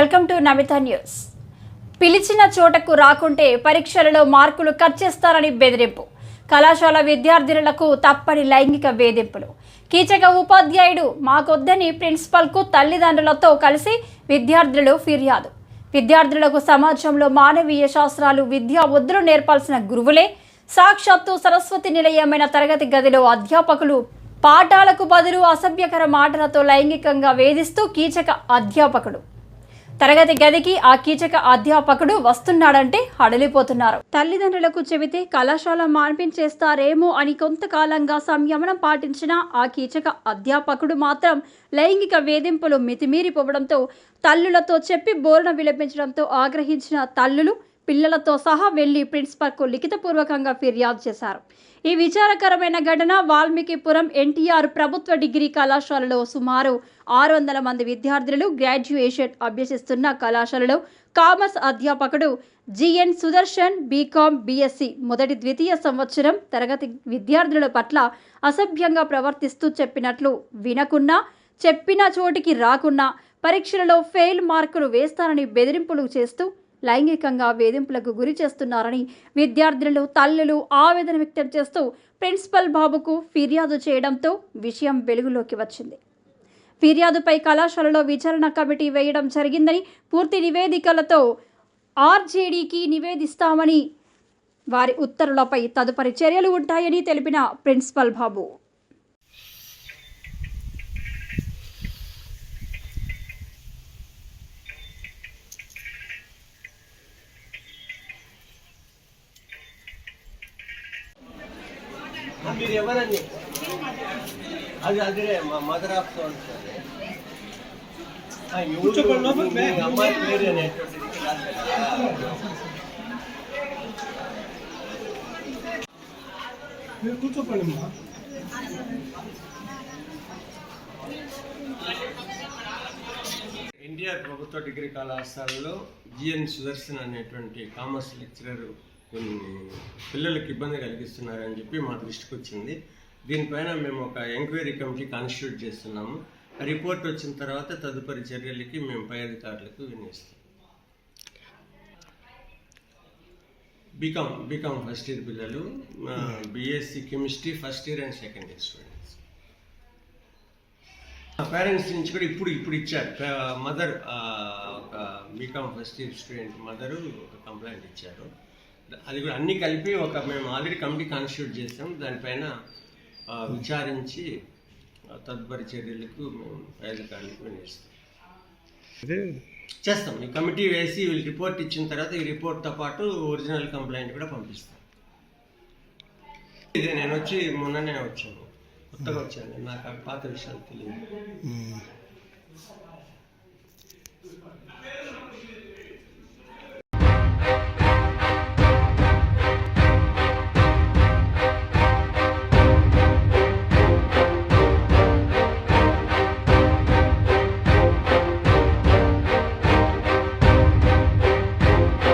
Welcome to Namitha news. పిలిచిన చోటకు రాకుంటే పరీక్షలలో మార్కులు కట్ చేస్తారని బెదిరింపు. కళాశాల విద్యార్థినులకు తప్పని లైంగిక వేధింపులు. కీచక ఉపాధ్యాయుడు మాకొద్దని ప్రిన్సిపల్కు తల్లిదండ్రులతో కలిసి విద్యార్థులు ఫిర్యాదు. విద్యార్థులకు సమాజంలో మానవీయ శాస్త్రాలు విద్యా ఒద్దులు నేర్పాల్సిన గురువులే సాక్షాత్తు సరస్వతి నిలయమైన తరగతి గదిలో అధ్యాపకులు పాఠాలకు బదులు అసభ్యకర మాటలతో లైంగికంగా వేధిస్తూ కీచక అధ్యాపకుడు. తరగతి గదికి ఆ కీచక అధ్యాపకుడు వస్తున్నాడంటే హడలిపోతున్నారు. తల్లిదండ్రులకు చెబితే కళాశాల మాన్పించేస్తారేమో అని కొంతకాలంగా సంయమనం పాటించిన ఆ కీచక అధ్యాపకుడు మాత్రం లైంగిక వేధింపులు మితిమీరిపోవడంతో తల్లులతో చెప్పి బోర్న విలపించడంతో ఆగ్రహించిన తల్లులు పిల్లలతో సహా వెళ్లి ప్రిన్సిపల్కు లిఖితపూర్వకంగా ఫిర్యాదు చేశారు. ఈ విచారకరమైన ఘటన వాల్మీకిపురం ఎన్టీఆర్ ప్రభుత్వ డిగ్రీ కళాశాలలో సుమారు 600 మంది విద్యార్థులు గ్రాడ్యుయేషన్ అభ్యసిస్తున్న కళాశాలలో కామర్స్ అధ్యాపకుడు జిఎన్ సుదర్శన్ బీకామ్ బీఎస్సీ మొదటి ద్వితీయ సంవత్సరం తరగతి విద్యార్థుల పట్ల అసభ్యంగా ప్రవర్తిస్తూ చెప్పినట్లు వినకున్నా, చెప్పిన చోటికి రాకున్నా పరీక్షలలో ఫెయిల్ మార్కులు వేస్తారని బెదిరింపులు చేస్తూ లైంగికంగా వేధింపులకు గురి చేస్తున్నారని విద్యార్థులు తల్లులు ఆవేదన వ్యక్తం చేస్తూ ప్రిన్సిపల్ బాబుకు ఫిర్యాదు చేయడంతో విషయం వెలుగులోకి వచ్చింది. ఫిర్యాదుపై కళాశాలలో విచారణ కమిటీ వేయడం జరిగిందని, పూర్తి నివేదికలతో ఆర్జేడీకి నివేదిస్తామని, వారి ఉత్తర్వులపై తదుపరి చర్యలు ఉంటాయని తెలిపిన ప్రిన్సిపల్ బాబు మీరు ఎవరండి? అదే మా మదర్ ఆఫ్ సోల్ సార్. అమ్మాయి పేరు అనేటువంటిది కూర్చోపండి. ఎన్టీఆర్ ప్రభుత్వ డిగ్రీ కళాశాలలో జిఎన్ సుదర్శన్ అనేటువంటి కామర్స్ లెక్చరర్ కొన్ని పిల్లలకు ఇబ్బంది కలిగిస్తున్నారని చెప్పి మా దృష్టికి వచ్చింది. దీనిపైన మేము ఒక ఎంక్వైరీ కమిటీ కాన్స్టిట్యూట్ చేస్తున్నాము. రిపోర్ట్ వచ్చిన తర్వాత తదుపరి చర్యలకి మేము పై అధికారులకు వినియోగిస్తాం. బీకామ్ ఫస్ట్ ఇయర్ పిల్లలు, B Sc chemistry first year and second year students. Parents నుంచి కూడా ఇప్పుడు ఇచ్చారు. మదర్ ఒక B Com first year student mother ఒక కంప్లైంట్ ఇచ్చారు. అది కూడా అన్నీ కలిపి మేము ఆల్రెడీ కమిటీ కాన్స్టిట్యూట్ చేసాం. దానిపైన విచారించి తదుపరి చర్యలకు మేము పై అధికారులకు వినియోగిస్తాం చేస్తాం. ఈ కమిటీ వేసి వీళ్ళు రిపోర్ట్ ఇచ్చిన తర్వాత ఈ రిపోర్ట్తో పాటు ఒరిజినల్ కంప్లైంట్ కూడా పంపిస్తాం. ఇది నేను వచ్చి మొన్ననే వచ్చాను, కొత్తగా వచ్చాను, నాకు పాత విషయాలు తెలియదు.